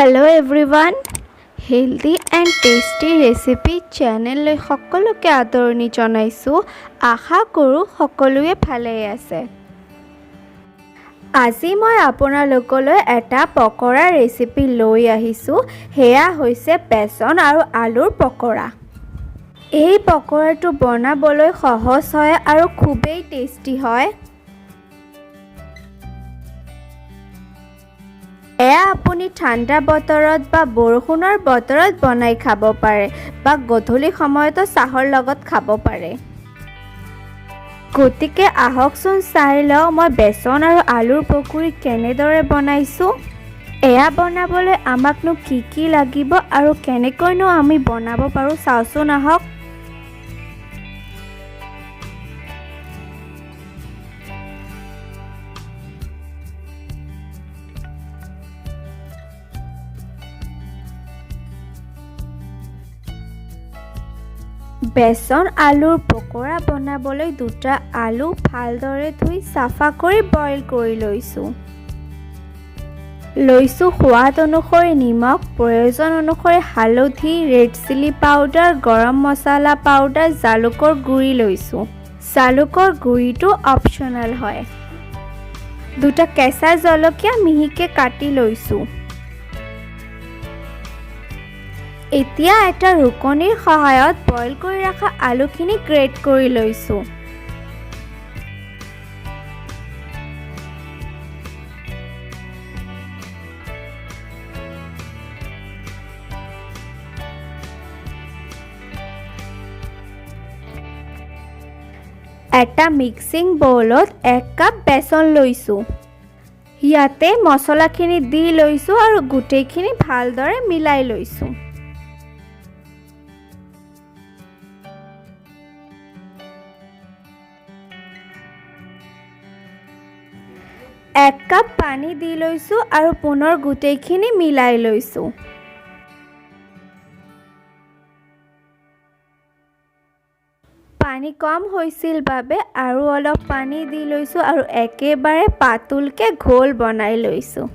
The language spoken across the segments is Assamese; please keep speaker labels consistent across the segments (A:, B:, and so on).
A: Hello everyone, healthy and tasty recipe channel লৈ সকলোকে আদৰণি জনাইছোঁ। আশা কৰোঁ সকলোৱে ভালে আছে। আজি মই আপোনালোকলৈ এটা পকৰা ৰেচিপি লৈ আহিছোঁ। হেয়া হৈছে বেচন আৰু আলুৰ পকৰা। এই পকৰাটো বনাবলৈ সহজ হয় আৰু খুবেই টেষ্টি হয়। এয়া আপুনি ঠাণ্ডা বতৰত বা বৰষুণৰ বতৰত বনাই খাব পাৰে বা গধূলি সময়তো চাহৰ লগত খাব পাৰে। গতিকে আহকচোন চাই লওঁ মই বেচন আৰু আলুৰ পকৰি কেনেদৰে বনাইছোঁ। এয়া বনাবলৈ আমাকনো কি লাগিব আৰু কেনেকৈনো আমি বনাব পাৰোঁ চাওঁচোন আহক। বেচন আলুৰ পকৰা বনাবলৈ দুটা আলু ভালদৰে ধুই চাফা কৰি বইল কৰি লৈছোঁ সোৱাদ অনুসৰি নিমখ, প্ৰয়োজন অনুসৰি হালধি, ৰেড চিলি পাউডাৰ, গৰম মছলা পাউডাৰ, জালুকৰ গুড়ি লৈছোঁ। জালুকৰ গুড়িটো অপচনেল হয়। দুটা কেঁচা জলকীয়া মিহিকৈ কাটি লৈছোঁ। এতিয়া এটা ৰুকনিৰ সহায়ত বইল কৰি ৰখা আলুখিনি গ্ৰেট কৰি লৈছোঁ। এটা মিক্সিং বউলত 1 কাপ বেচন লৈছোঁ। ইয়াতে মছলাখিনি দি লৈছোঁ আৰু গোটেইখিনি ভালদৰে মিলাই লৈছোঁ। 1 কাপ পানী দি লৈছোঁ আৰু পুনৰ গোটেইখিনি মিলাই লৈছোঁ। পানী কম হৈছিল বাবে আৰু অলপ পানী দি লৈছোঁ আৰু একেবাৰে পাতলকৈ ঘোল বনাই লৈছোঁ।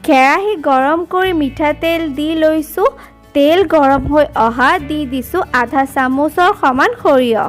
A: কেৰাহী গৰম কৰি মিঠাতেল দি লৈছোঁ। তেল গৰম হৈ অহা দি দিছোঁ আধা চামুচৰ সমান সৰিয়হ।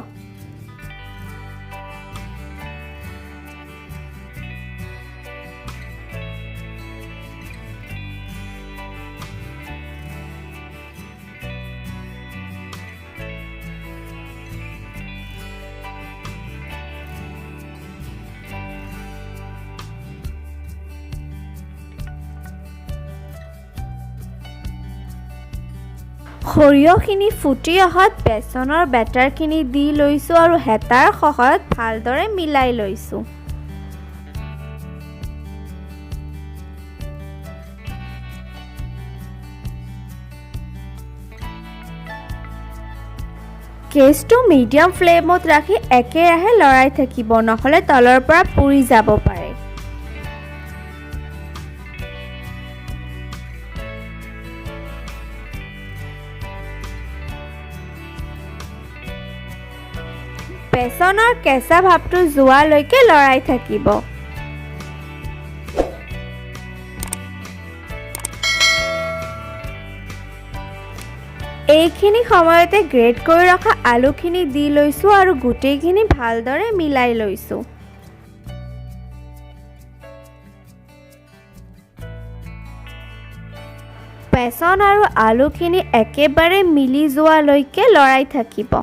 A: সৰিয়হখিনি ফুটি অহাত বেচনৰ বেটাৰখিনি দি লৈছোঁ আৰু হেতাৰ সহায়ত ভালদৰে মিলাই লৈছোঁ। গেছটো মিডিয়াম ফ্লেমত ৰাখি একেৰাহে লৰাই থাকিব, নহ'লে তলৰ পৰা পুৰি যাব পাৰে। বেচনৰ কেঁচা ভাৱটো যোৱালৈকে লৰাই থাকিব। এইখিনি সময়তে গ্ৰেট কৰি ৰখা আলুখিনি দি লৈছোঁ আৰু গোটেইখিনি ভালদৰে মিলাই লৈছোঁ। বেচন আৰু আলুখিনি একেবাৰে মিলি যোৱালৈকে লৰাই থাকিব।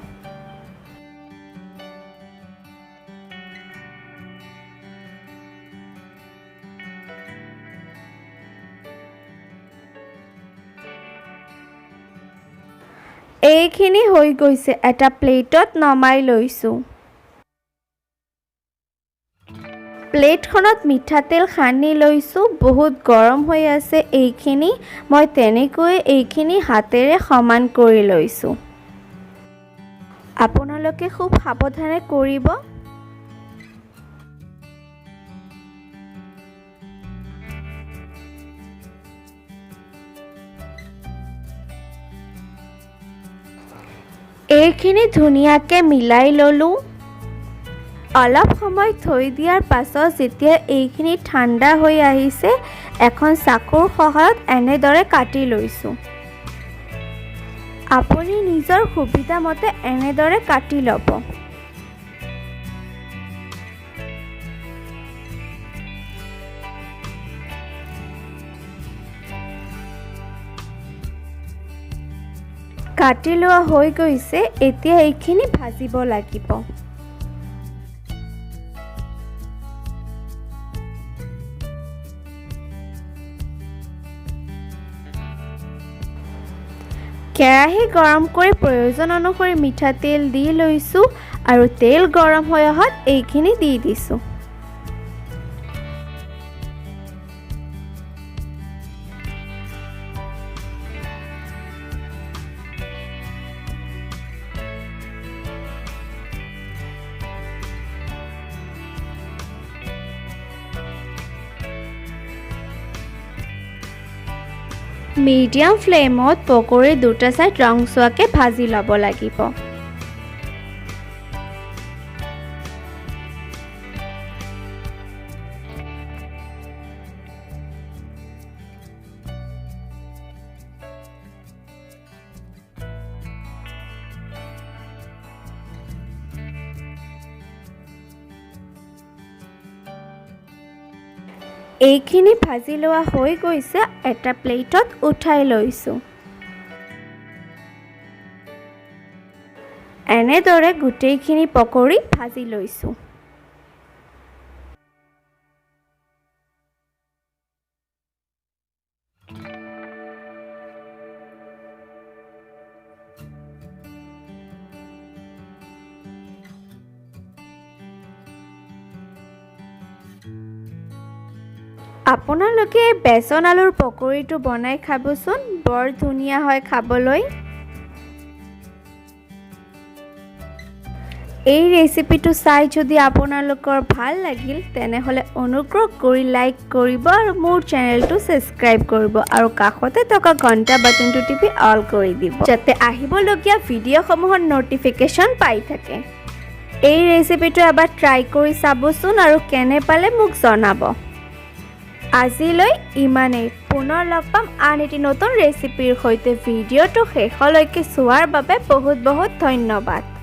A: এইখিনি হৈ গৈছে, এটা প্লেটত নমাই লৈছোঁ। প্লেটখনত মিঠাতেল সানি লৈছোঁ। বহুত গৰম হৈ আছে এইখিনি। মই তেনেকৈ এইখিনি হাতেৰে সমান কৰি লৈছোঁ। আপোনালোকে খুব সাৱধানে কৰিব। এইখিনি ধুনীয়াকৈ মিলাই ল'লোঁ। অলপ সময় থৈ দিয়াৰ পাছত যেতিয়া এইখিনি ঠাণ্ডা হৈ আহিছে, এখন চাকুৰ সহায়ত এনেদৰে কাটি লৈছোঁ। আপুনি নিজৰ সুবিধা মতে এনেদৰে কাটি ল'ব। কাটি লোৱা হৈ গৈছে, এতিয়া এইখিনি ভাজিব লাগিব। কেৰাহী গৰম কৰি প্ৰয়োজন অনুসৰি মিঠাতেল দি লৈছোঁ আৰু তেল গৰম হৈ অহাত এইখিনি দি দিছোঁ। মিডিয়াম ফ্লেমত পকৰি দুটা সাইড ৰংচোৱাকৈ ভাজি ল'ব লাগিব। এইখিনি ভাজি লোৱা হৈ গৈছে, এটা প্লেটত উঠাই লৈছোঁ। এনেদৰে গোটেইখিনি পকৰি ভাজি লৈছোঁ। আপোনালোকে বেচন আলুৰ পকৰিটো বনাই খাবচোন, বৰ ধুনীয়া হয় খাবলৈ। এই ৰেচিপিটো চাই যদি আপোনালোকৰ ভাল লাগিল তেনেহ'লে অনুগ্ৰহ কৰি লাইক কৰিব আৰু মোৰ চেনেলটো ছাবস্ক্ৰাইব কৰিব আৰু কাষতে থকা ঘণ্টা বাটনটো টিপি অল কৰি দিব, যাতে আহিবলগীয়া ভিডিঅ'সমূহৰ ন'টিফিকেশ্যন পাই থাকে। এই ৰেচিপিটো এবাৰ ট্ৰাই কৰি চাবচোন আৰু কেনে পালে মোক জনাব। আজিলৈ ইমানেই। পুনৰ লগ পাম আন এটি নতুন ৰেচিপিৰ সৈতে। ভিডিঅ'টো শেষলৈকে চোৱাৰ বাবে বহুত বহুত ধন্যবাদ।